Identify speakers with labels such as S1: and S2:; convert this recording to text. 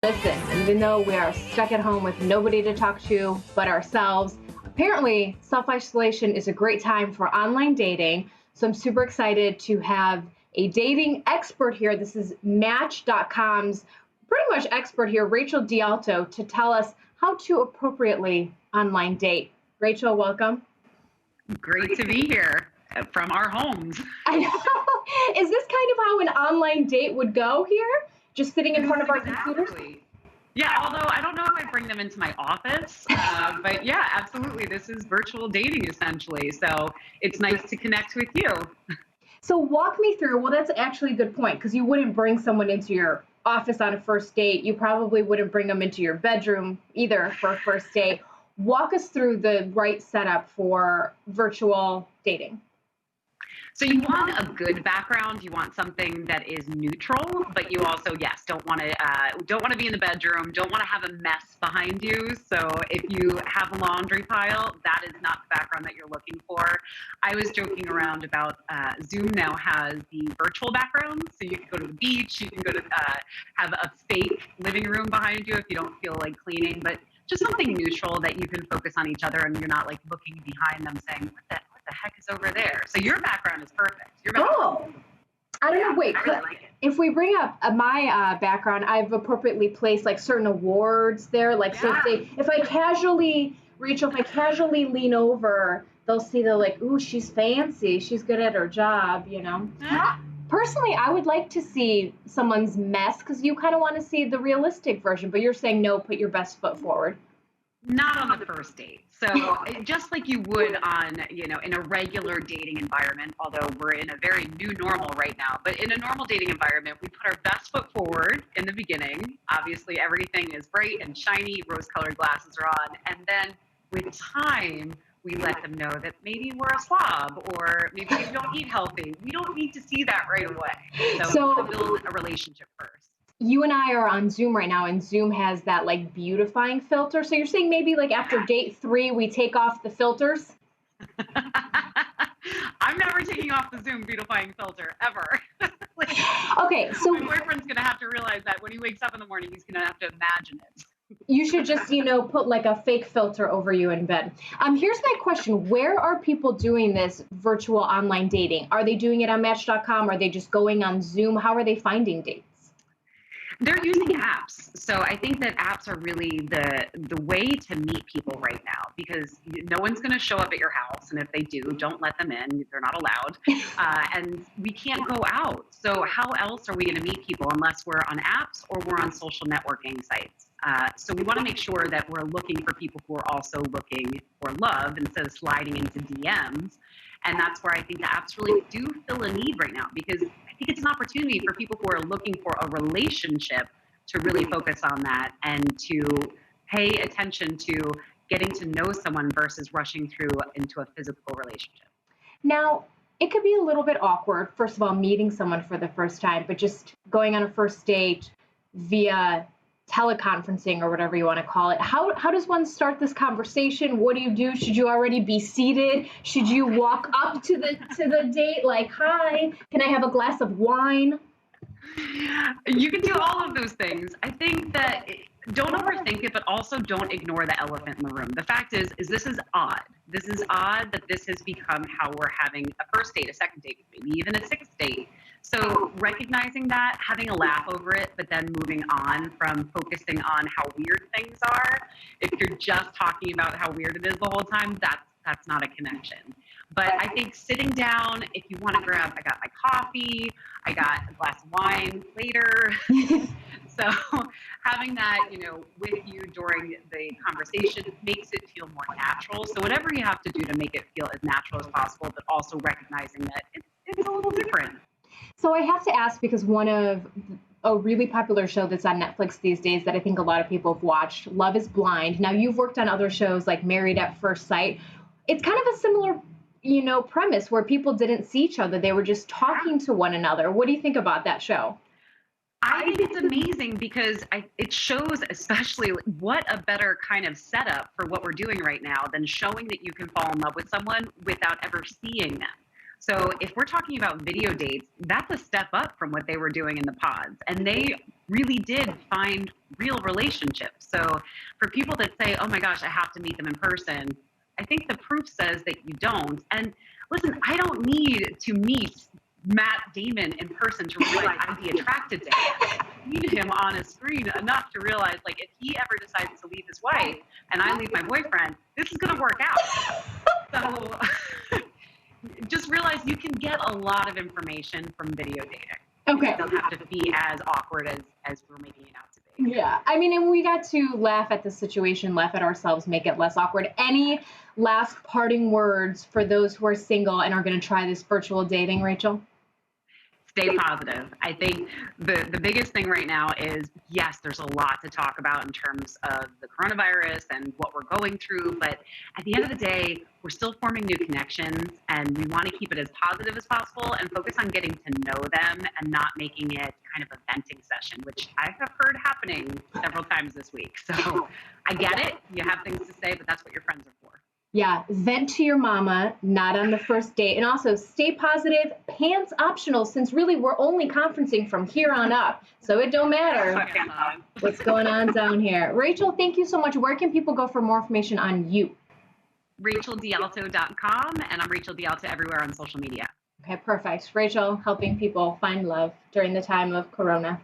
S1: Listen, even though we are stuck at home with nobody to talk to but ourselves, apparently self-isolation is a great time for online dating. So I'm super excited to have a dating expert here. This is Match.com's pretty much expert here, Rachel D'Alto, to tell us how to appropriately online date. Rachel, welcome.
S2: Great to be here from our homes.
S1: I know. Is this kind of how an online date would go here? Just sitting in front of our computers?
S2: Yeah, although I don't know if I bring them into my office, but yeah, absolutely. This is virtual dating essentially. So it's nice to connect with you.
S1: So walk me through, well, that's actually a good point because you wouldn't bring someone into your office on a first date. You probably wouldn't bring them into your bedroom either for a first date. Walk us through the right setup for virtual dating.
S2: So you want a good background. You want something that is neutral, but you also, yes, don't want to be in the bedroom. Don't want to have a mess behind you. So if you have a laundry pile, that is not the background that you're looking for. I was joking around about Zoom now has the virtual background, so you can go to the beach. You can go to have a fake living room behind you if you don't feel like cleaning, but just something neutral that you can focus on each other and you're not like looking behind them saying, what the heck is over there? So your background is perfect.
S1: I don't know. Wait,
S2: I really like it.
S1: if we bring up my background, I've appropriately placed like certain awards there. Like, so if I casually, Rachel, if I casually lean over, they'll see they're like, ooh, she's fancy. She's good at her job, you know?
S2: Yeah.
S1: Personally, I would like to see someone's mess because you kind of want to see the realistic version, but you're saying no, put your best foot forward.
S2: Not on the first date. So just like you would on, in a regular dating environment, although we're in a very new normal right now, but in a normal dating environment, we put our best foot forward in the beginning. Obviously, everything is bright and shiny, rose-colored glasses are on. And then with time, we let them know that maybe we're a slob or maybe we don't eat healthy. We don't need to see that right away. So build a relationship first.
S1: You and I are on Zoom right now, and Zoom has that like beautifying filter. So you're saying maybe like after date 3, we take off the filters?
S2: I'm never taking off the Zoom beautifying filter ever.
S1: Okay, so
S2: my boyfriend's gonna have to realize that when he wakes up in the morning, he's gonna have to imagine it.
S1: You should just, put like a fake filter over you in bed. Here's my question. Where are people doing this virtual online dating? Are they doing it on Match.com? Are they just going on Zoom? How are they finding dates?
S2: They're using apps. So I think that apps are really the way to meet people right now because no one's going to show up at your house. And if they do, don't let them in. They're not allowed. And we can't go out. So how else are we going to meet people unless we're on apps or we're on social networking sites? So we want to make sure that we're looking for people who are also looking for love instead of sliding into DMs. And that's where I think the apps really do fill a need right now because I think it's an opportunity for people who are looking for a relationship to really focus on that and to pay attention to getting to know someone versus rushing through into a physical relationship.
S1: Now, it could be a little bit awkward, first of all, meeting someone for the first time, but just going on a first date via teleconferencing or whatever you want to call it. How does one start this conversation? What do you do? Should you already be seated? Should you walk up to the date like, hi, can I have a glass of wine?
S2: You can do all of those things. I think that don't overthink it, but also don't ignore the elephant in the room. The fact is this is odd. This is odd that this has become how we're having a first date, a second date, maybe even a sixth date. So recognizing that, having a laugh over it, but then moving on from focusing on how weird things are. If you're just talking about how weird it is the whole time, that's not a connection. But I think sitting down, if you want to grab, I got my coffee, I got a glass of wine later. So having that, with you during the conversation makes it feel more natural. So whatever you have to do to make it feel as natural as possible, but also recognizing that it's a little different.
S1: So I have to ask because one of a really popular show that's on Netflix these days that I think a lot of people have watched, Love is Blind. Now you've worked on other shows like Married at First Sight. It's kind of a similar, premise where people didn't see each other. They were just talking to one another. What do you think about that show?
S2: I think it's amazing because it shows especially what a better kind of setup for what we're doing right now than showing that you can fall in love with someone without ever seeing them. So if we're talking about video dates, that's a step up from what they were doing in the pods. And they really did find real relationships. So for people that say, oh my gosh, I have to meet them in person, I think the proof says that you don't. And listen, I don't need to meet Matt Damon in person to realize I'd be attracted to him. I need him on a screen enough to realize, like, if he ever decides to leave his wife and I leave my boyfriend, this is going to work out. So just realize you can get a lot of information from video dating.
S1: Okay.
S2: It doesn't have to be as awkward as we're making it out to be.
S1: Yeah. I mean, and we got to laugh at the situation, laugh at ourselves, make it less awkward. Any last parting words for those who are single and are going to try this virtual dating, Rachel?
S2: Stay positive. I think the biggest thing right now is, yes, there's a lot to talk about in terms of the coronavirus and what we're going through. But at the end of the day, we're still forming new connections, and we want to keep it as positive as possible and focus on getting to know them and not making it kind of a venting session, which I have heard happening several times this week. So I get it. You have things to say, but that's what your friends are for.
S1: Yeah, vent to your mama, not on the first date. And also stay positive, pants optional, since really we're only conferencing from here on up. So it don't matter what's going on down here. Rachel, thank you so much. Where can people go for more information on you?
S2: RachelDialto.com, and I'm Rachel Dialto everywhere on social media.
S1: Okay, perfect. Rachel, helping people find love during the time of Corona.